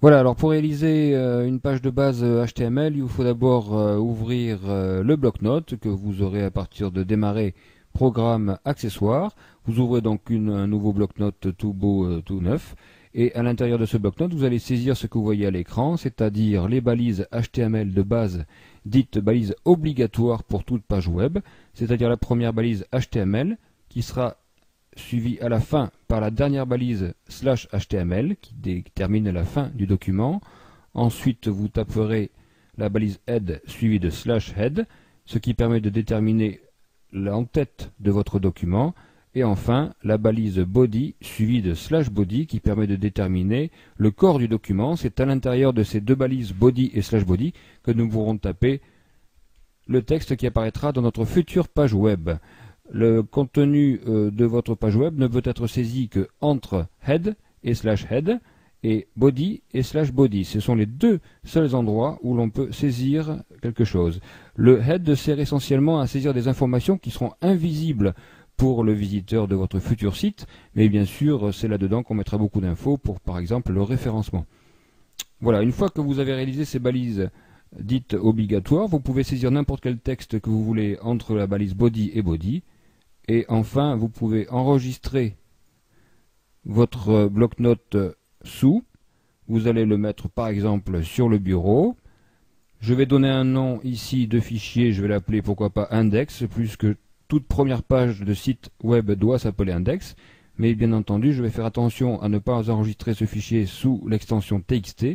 Voilà, alors pour réaliser une page de base HTML, il vous faut d'abord ouvrir le bloc-notes que vous aurez à partir de démarrer programme accessoires. Vous ouvrez donc un nouveau bloc-notes tout beau, tout neuf. Et à l'intérieur de ce bloc-notes, vous allez saisir ce que vous voyez à l'écran, c'est-à-dire les balises HTML de base, dites balises obligatoires pour toute page web, c'est-à-dire la première balise HTML qui sera suivi à la fin par la dernière balise /HTML qui détermine la fin du document. Ensuite, vous taperez la balise head suivie de /head, ce qui permet de déterminer l'en-tête de votre document. Et enfin, la balise body suivie de /body qui permet de déterminer le corps du document. C'est à l'intérieur de ces deux balises body et /body que nous pourrons taper le texte qui apparaîtra dans notre future page web. Le contenu de votre page web ne peut être saisi que entre head et /head et body et /body. Ce sont les deux seuls endroits où l'on peut saisir quelque chose. Le head sert essentiellement à saisir des informations qui seront invisibles pour le visiteur de votre futur site, mais bien sûr c'est là-dedans qu'on mettra beaucoup d'infos pour par exemple le référencement. Voilà, une fois que vous avez réalisé ces balises dites obligatoires, vous pouvez saisir n'importe quel texte que vous voulez entre la balise body et body. Et enfin, vous pouvez enregistrer votre bloc-notes sous. Vous allez le mettre par exemple sur le bureau. Je vais donner un nom ici de fichier, je vais l'appeler pourquoi pas index, puisque toute première page de site web doit s'appeler index. Mais bien entendu, je vais faire attention à ne pas enregistrer ce fichier sous l'extension txt.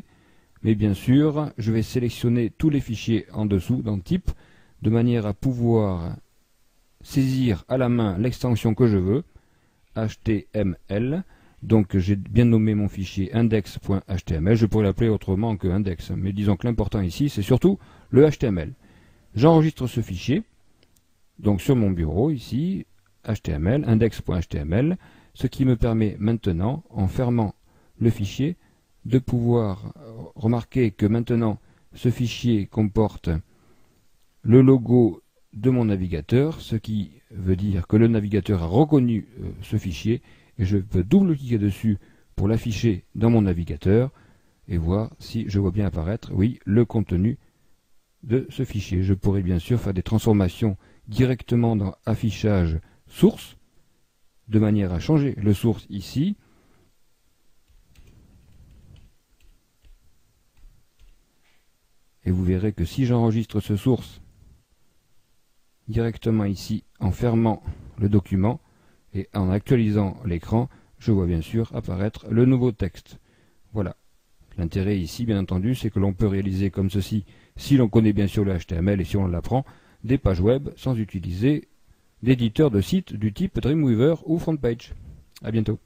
Mais bien sûr, je vais sélectionner tous les fichiers en dessous dans type, de manière à pouvoir saisir à la main l'extension que je veux, HTML. Donc j'ai bien nommé mon fichier index.html, je pourrais l'appeler autrement que index, mais disons que l'important ici c'est surtout le HTML. J'enregistre ce fichier, donc sur mon bureau ici, HTML, index.html, ce qui me permet maintenant, en fermant le fichier, de pouvoir remarquer que maintenant ce fichier comporte le logo de mon navigateur, ce qui veut dire que le navigateur a reconnu ce fichier et je peux double-cliquer dessus pour l'afficher dans mon navigateur et voir si je vois bien apparaître, oui, le contenu de ce fichier. Je pourrais bien sûr faire des transformations directement dans affichage source, de manière à changer le source ici. Et vous verrez que si j'enregistre ce source directement ici en fermant le document et en actualisant l'écran, je vois bien sûr apparaître le nouveau texte. Voilà. L'intérêt ici, bien entendu, c'est que l'on peut réaliser comme ceci, si l'on connaît bien sûr le HTML et si on l'apprend, des pages web sans utiliser d'éditeur de site du type Dreamweaver ou FrontPage. À bientôt.